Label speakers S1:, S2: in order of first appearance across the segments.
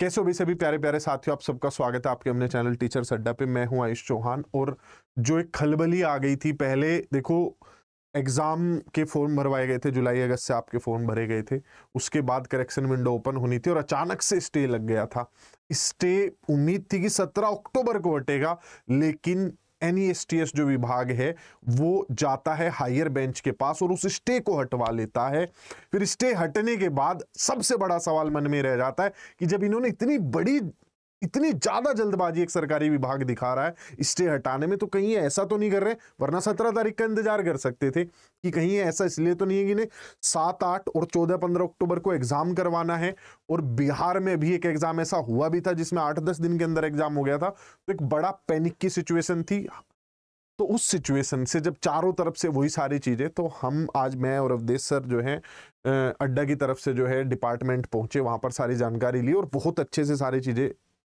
S1: कैसे हो भी सभी प्यारे प्यारे साथियों, आप सबका स्वागत है आपके अपने चैनल टीचर्स अड्डा पे। मैं हूं आयुष चौहान। और जो एक खलबली आ गई थी, पहले देखो एग्जाम के फॉर्म भरवाए गए थे, जुलाई अगस्त से आपके फॉर्म भरे गए थे, उसके बाद करेक्शन विंडो ओपन होनी थी और अचानक से स्टे लग गया था। स्टे उम्मीद थी कि 17 अक्टूबर को हटेगा, लेकिन NESTS जो विभाग है वो जाता है हायर बेंच के पास और उस स्टे को हटवा लेता है। फिर स्टे हटने के बाद सबसे बड़ा सवाल मन में रह जाता है कि जब इन्होंने इतनी ज्यादा जल्दबाजी एक सरकारी विभाग दिखा रहा है स्टे हटाने में, तो कहीं ये ऐसा तो नहीं कर रहे, वरना 17 तारीख का इंतजार कर सकते थे कि कहीं ये ऐसा इसलिए तो नहीं है कि इन्हें 7, 8 और 14, 15 अक्टूबर को एग्जाम करवाना है। और बिहार में भी एक एग्जाम ऐसा हुआ भी था जिसमें 8-10 दिन के अंदर एग्जाम हो गया था, तो एक बड़ा पैनिक की सिचुएशन थी। तो उस सिचुएशन से जब चारों तरफ से वही सारी चीजें, तो हम आज मैं और अवधेश सर जो है अड्डा की तरफ से जो है डिपार्टमेंट पहुंचे, वहां पर सारी जानकारी ली और बहुत अच्छे से सारी चीजें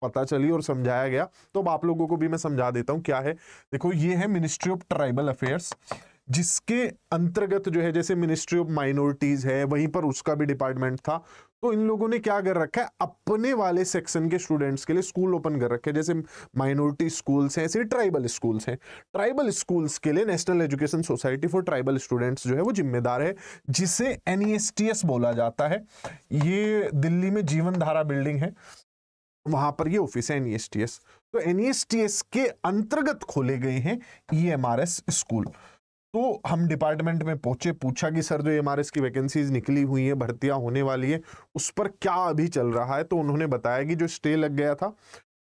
S1: पता चली और समझाया गया। तो अब आप लोगों को भी मैं समझा देता हूं क्या है। देखो, ये है मिनिस्ट्री ऑफ ट्राइबल अफेयर्स, जिसके अंतर्गत जो है जैसे मिनिस्ट्री ऑफ माइनॉरिटीज है, वहीं पर उसका भी डिपार्टमेंट था। तो इन लोगों ने क्या कर रखा है, अपने वाले सेक्शन के स्टूडेंट्स के लिए स्कूल ओपन कर रखे हैं। जैसे माइनॉरिटी स्कूल्स हैं, ऐसे ट्राइबल स्कूल्स हैं। ट्राइबल स्कूल्स के लिए national education society for tribal students जो है वो जिम्मेदार है, जिसे NESTS बोला जाता है। ये दिल्ली में जीवन धारा बिल्डिंग है, वहां पर ये ऑफिस है NESTS। तो NESTS के अंतर्गत खोले गए हैं EMRS स्कूल। तो हम डिपार्टमेंट में पहुंचे, पूछा कि सर जो EMRS की वैकेंसीज निकली हुई है, भर्तियां होने वाली है, उस पर क्या अभी चल रहा है। तो उन्होंने बताया कि जो स्टे लग गया था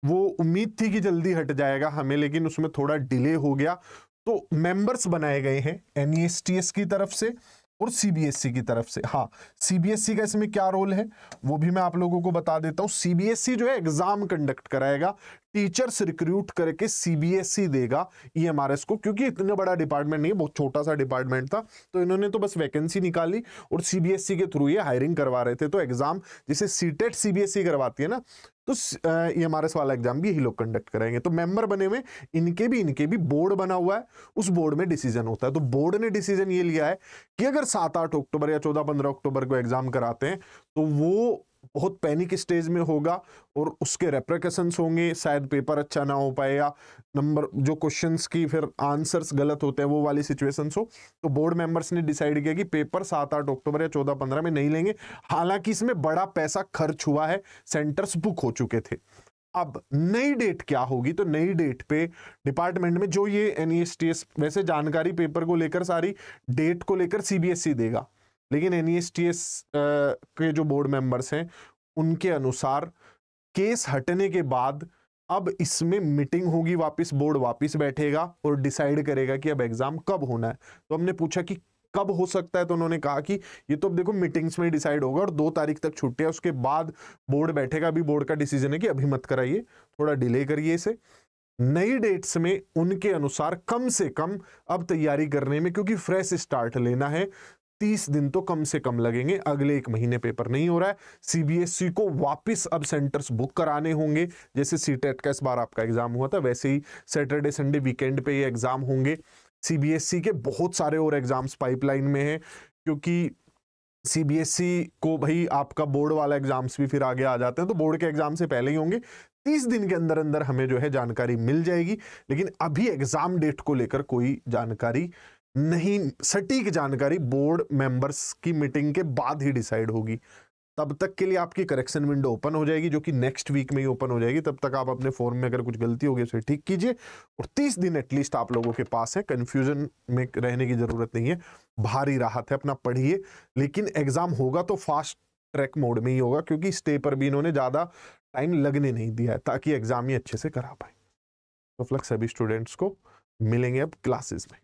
S1: वो उम्मीद थी कि जल्दी हट जाएगा हमें, लेकिन उसमें थोड़ा डिले हो गया। तो मेंबर्स बनाए गए हैं NESTS की तरफ से और CBSE की तरफ से। हाँ, CBSE का इसमें क्या रोल है वो भी मैं आप लोगों को बता देता हूं। CBSE जो है एग्जाम कंडक्ट कराएगा, टीचर्स रिक्रूट करके CBSE देगा EMRS को, क्योंकि इतना बड़ा डिपार्टमेंट नहीं है, बहुत छोटा सा डिपार्टमेंट था। तो इन्होंने तो बस वैकेंसी निकाली और CBSE के थ्रू ये हायरिंग करवा रहे थे। तो एग्जाम जैसे CTET CBSE करवाती है ना, तो EMRS वाला एग्जाम भी यही लोग कंडक्ट कराएंगे। तो मेंबर बने हुए इनके भी बोर्ड बना हुआ है, उस बोर्ड में डिसीजन होता है। तो बोर्ड ने डिसीजन ये लिया है कि अगर 7, 8 अक्टूबर या 14, 15 अक्टूबर को एग्जाम कराते हैं तो वो बहुत पैनिक स्टेज में होगा और उसके रेप्रिकॉशंस होंगे। शायद पेपर अच्छा ना हो पाए या नंबर जो क्वेश्चंस की फिर आंसर्स गलत होते हैं वो वाली सिचुएशंस हो। तो बोर्ड मेंबर्स ने डिसाइड किया कि पेपर 7, 8 अक्टूबर या 14, 15 में नहीं लेंगे। हालांकि इसमें बड़ा पैसा खर्च हुआ है, सेंटर्स बुक हो चुके थे। अब नई डेट क्या होगी, तो नई डेट पे डिपार्टमेंट में जो ये NESTS वैसे जानकारी पेपर को लेकर सारी डेट को लेकर CBSE देगा, लेकिन NESTS के जो बोर्ड मेंबर्स हैं उनके अनुसार केस हटने के बाद अब इसमें मीटिंग होगी, वापस बोर्ड वापस बैठेगा और डिसाइड करेगा कि अब एग्जाम कब होना है। तो हमने पूछा कि कब हो सकता है, तो उन्होंने कहा कि ये तो अब देखो मीटिंग्स में डिसाइड होगा और 2 तारीख तक छुट्टी है, उसके बाद बोर्ड बैठेगा। अभी बोर्ड का डिसीजन है कि अभी मत कराइए, थोड़ा डिले करिए इसे। नई डेट्स में उनके अनुसार कम से कम अब तैयारी करने में, क्योंकि फ्रेश स्टार्ट लेना है, 30 दिन तो कम से कम लगेंगे। अगले 1 महीने पेपर नहीं हो रहा है। CBSE को वापस अब सेंटर्स बुक कराने होंगे। जैसे CTET का इस बार आपका एग्जाम हुआ था, वैसे ही सैटरडे संडे वीकेंड पे ये एग्जाम होंगे। CBSE के बहुत सारे और एग्जाम्स पाइपलाइन में हैं, क्योंकि CBSE को भाई आपका बोर्ड वाला एग्जाम्स भी फिर आगे आ जाते हैं, तो बोर्ड के एग्जाम से पहले ही होंगे। 30 दिन के अंदर अंदर हमें जो है जानकारी मिल जाएगी, लेकिन अभी एग्जाम डेट को लेकर कोई जानकारी नहीं, सटीक जानकारी बोर्ड मेंबर्स की मीटिंग के बाद ही डिसाइड होगी। तब तक के लिए आपकी करेक्शन विंडो ओपन हो जाएगी, जो कि नेक्स्ट वीक में ही ओपन हो जाएगी। तब तक आप अपने फॉर्म में अगर कुछ गलती होगी उसे ठीक कीजिए और 30 दिन एटलीस्ट आप लोगों के पास है। कंफ्यूजन में रहने की जरूरत नहीं है, भारी राहत है, अपना पढ़िए। लेकिन एग्जाम होगा तो फास्ट ट्रैक मोड में ही होगा, क्योंकि स्टे पर भी इन्होंने ज्यादा टाइम लगने नहीं दिया है, ताकि एग्जाम ही अच्छे से करा पाए। तो फ्लक्स सभी स्टूडेंट्स को मिलेंगे अब क्लासेस में।